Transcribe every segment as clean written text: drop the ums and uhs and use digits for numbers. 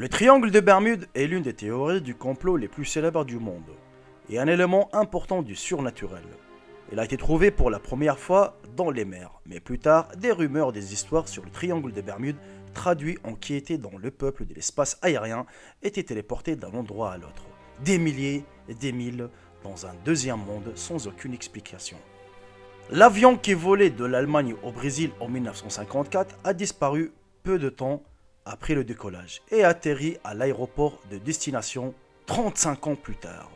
Le triangle de Bermude est l'une des théories du complot les plus célèbres du monde, et un élément important du surnaturel. Il a été trouvé pour la première fois dans les mers, mais plus tard, des rumeurs, des histoires sur le triangle de Bermude, traduits en qui était dans le peuple de l'espace aérien, étaient téléportés d'un endroit à l'autre. Des milliers et des milles dans un deuxième monde sans aucune explication. L'avion qui volait de l'Allemagne au Brésil en 1954 a disparu peu de temps après le décollage et atterrit à l'aéroport de destination 35 ans plus tard.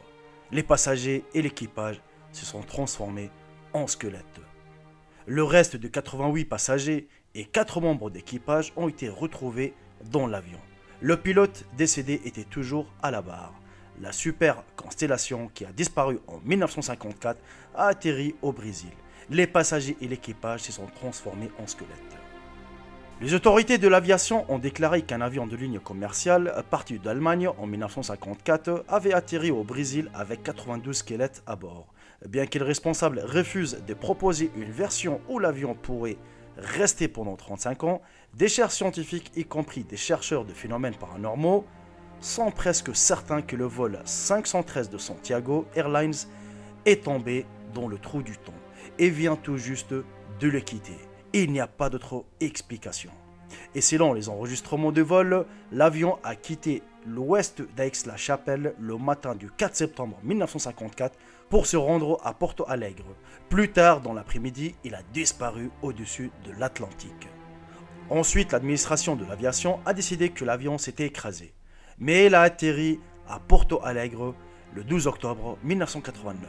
Les passagers et l'équipage se sont transformés en squelettes. Le reste de 88 passagers et 4 membres d'équipage ont été retrouvés dans l'avion. Le pilote décédé était toujours à la barre. La Super Constellation, qui a disparu en 1954, a atterri au Brésil. Les passagers et l'équipage se sont transformés en squelettes. Les autorités de l'aviation ont déclaré qu'un avion de ligne commerciale parti d'Allemagne en 1954 avait atterri au Brésil avec 92 squelettes à bord. Bien que les responsables refusent de proposer une version où l'avion pourrait rester pendant 35 ans, des chercheurs scientifiques, y compris des chercheurs de phénomènes paranormaux, sont presque certains que le vol 513 de Santiago Airlines est tombé dans le trou du temps et vient tout juste de le quitter. Il n'y a pas d'autre explication. Et selon les enregistrements de vol, l'avion a quitté l'ouest d'Aix-la-Chapelle le matin du 4 septembre 1954 pour se rendre à Porto Alegre. Plus tard dans l'après-midi, il a disparu au-dessus de l'Atlantique. Ensuite, l'administration de l'aviation a décidé que l'avion s'était écrasé. Mais il a atterri à Porto Alegre le 12 octobre 1989.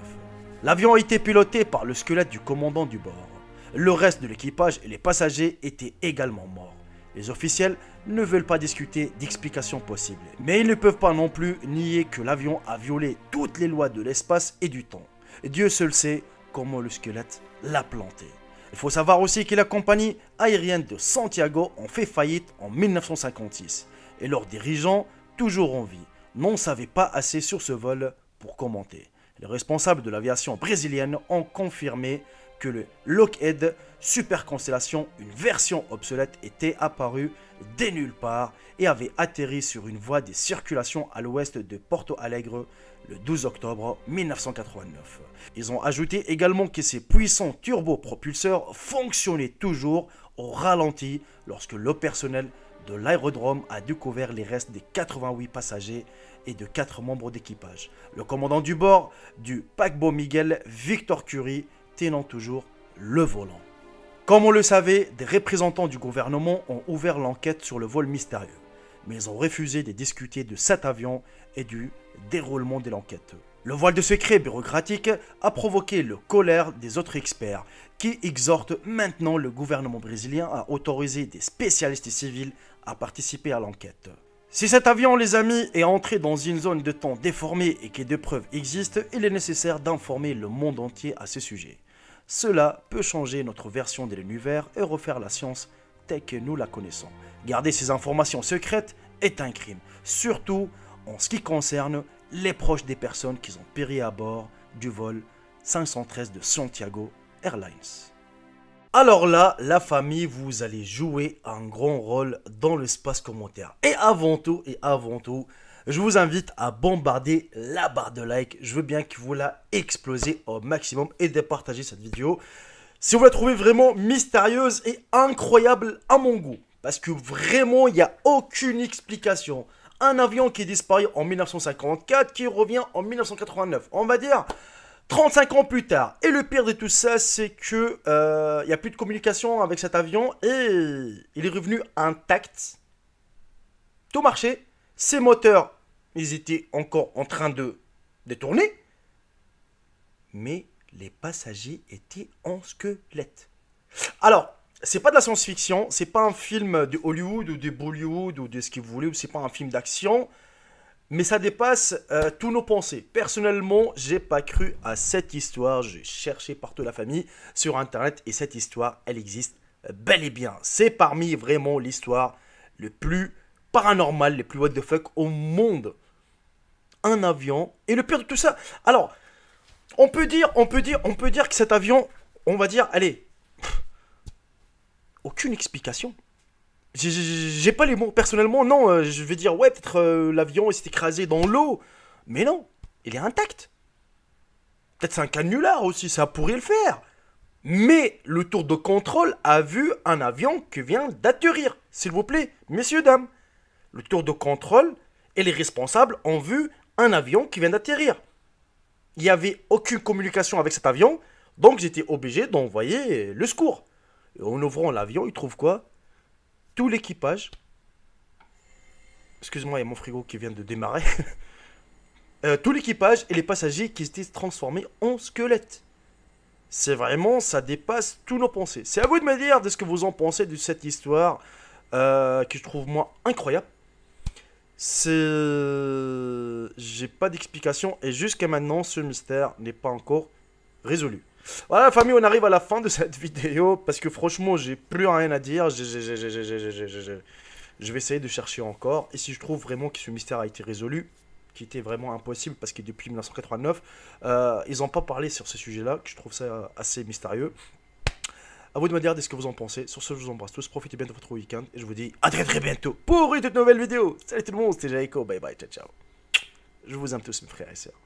L'avion a été piloté par le squelette du commandant du bord. Le reste de l'équipage et les passagers étaient également morts. Les officiels ne veulent pas discuter d'explications possibles, mais ils ne peuvent pas non plus nier que l'avion a violé toutes les lois de l'espace et du temps. Dieu seul sait comment le squelette l'a planté. Il faut savoir aussi que la compagnie aérienne de Santiago a fait faillite en 1956 et leurs dirigeants, toujours en vie, n'en savaient pas assez sur ce vol pour commenter. Les responsables de l'aviation brésilienne ont confirmé que le Lockheed Super Constellation, une version obsolète, était apparue dès nulle part et avait atterri sur une voie de circulation à l'ouest de Porto Alegre le 12 octobre 1989. Ils ont ajouté également que ces puissants turbopropulseurs fonctionnaient toujours au ralenti lorsque le personnel de l'aérodrome a découvert les restes des 88 passagers et de 4 membres d'équipage. Le commandant du bord du paquebot Miguel Victor Curie tenant toujours le volant. Comme on le savait, des représentants du gouvernement ont ouvert l'enquête sur le vol mystérieux, mais ils ont refusé de discuter de cet avion et du déroulement de l'enquête. Le voile de secret bureaucratique a provoqué la colère des autres experts qui exhortent maintenant le gouvernement brésilien à autoriser des spécialistes civils à participer à l'enquête. Si cet avion, les amis, est entré dans une zone de temps déformée et que des preuves existent, il est nécessaire d'informer le monde entier à ce sujet. Cela peut changer notre version de l'univers et refaire la science telle que nous la connaissons. Garder ces informations secrètes est un crime, surtout en ce qui concerne les proches des personnes qui ont péri à bord du vol 513 de Santiago Airlines. Alors là, la famille, vous allez jouer un grand rôle dans l'espace commentaire. Et avant tout, je vous invite à bombarder la barre de like. Je veux bien que vous la explosez au maximum et de partager cette vidéo si vous la trouvez vraiment mystérieuse et incroyable à mon goût. Parce que vraiment, il n'y a aucune explication. Un avion qui disparaît en 1954, qui revient en 1989. On va dire 35 ans plus tard. Et le pire de tout ça, c'est que il n'y a plus de communication avec cet avion et il est revenu intact. Tout marchait. Ses moteurs, ils étaient encore en train de tourner. Mais les passagers étaient en squelette. Alors, c'est pas de la science-fiction, c'est pas un film de Hollywood ou de Bollywood ou de ce que vous voulez, ou c'est pas un film d'action. Mais ça dépasse tous nos pensées. Personnellement, j'ai pas cru à cette histoire. J'ai cherché partout la famille sur internet et cette histoire, elle existe bel et bien. C'est parmi vraiment l'histoire le plus paranormal, les plus what the fuck au monde. Un avion. Et le pire de tout ça, alors, on peut dire que cet avion, on va dire, allez, aucune explication. J'ai pas les mots. Personnellement, non. Je vais dire, ouais, peut-être l'avion il s'est écrasé dans l'eau. Mais non, il est intact. Peut-être c'est un canular aussi, ça pourrait le faire. Mais le tour de contrôle a vu un avion qui vient d'atterrir. S'il vous plaît, messieurs, dames. Le tour de contrôle et les responsables ont vu un avion qui vient d'atterrir. Il n'y avait aucune communication avec cet avion, donc j'étais obligé d'envoyer le secours. Et en ouvrant l'avion, ils trouvent quoi? Tout l'équipage. Excuse-moi, il y a mon frigo qui vient de démarrer. Tout l'équipage et les passagers qui étaient transformés en squelettes. C'est vraiment, ça dépasse tous nos pensées. C'est à vous de me dire de ce que vous en pensez de cette histoire que je trouve moi incroyable. C'est... J'ai pas d'explication et jusqu'à maintenant, ce mystère n'est pas encore résolu. Voilà, famille, on arrive à la fin de cette vidéo parce que franchement, j'ai plus rien à dire. Je vais essayer de chercher encore. Et si je trouve vraiment que ce mystère a été résolu, qui était vraiment impossible parce que depuis 1989, ils n'ont pas parlé sur ce sujet-là, que je trouve ça assez mystérieux. À vous de me dire de ce que vous en pensez. Sur ce, je vous embrasse tous. Profitez bien de votre week-end. Et je vous dis à très très bientôt pour une toute nouvelle vidéo. Salut tout le monde, c'était Jaiko. Bye bye, ciao ciao. Je vous aime tous mes frères et sœurs.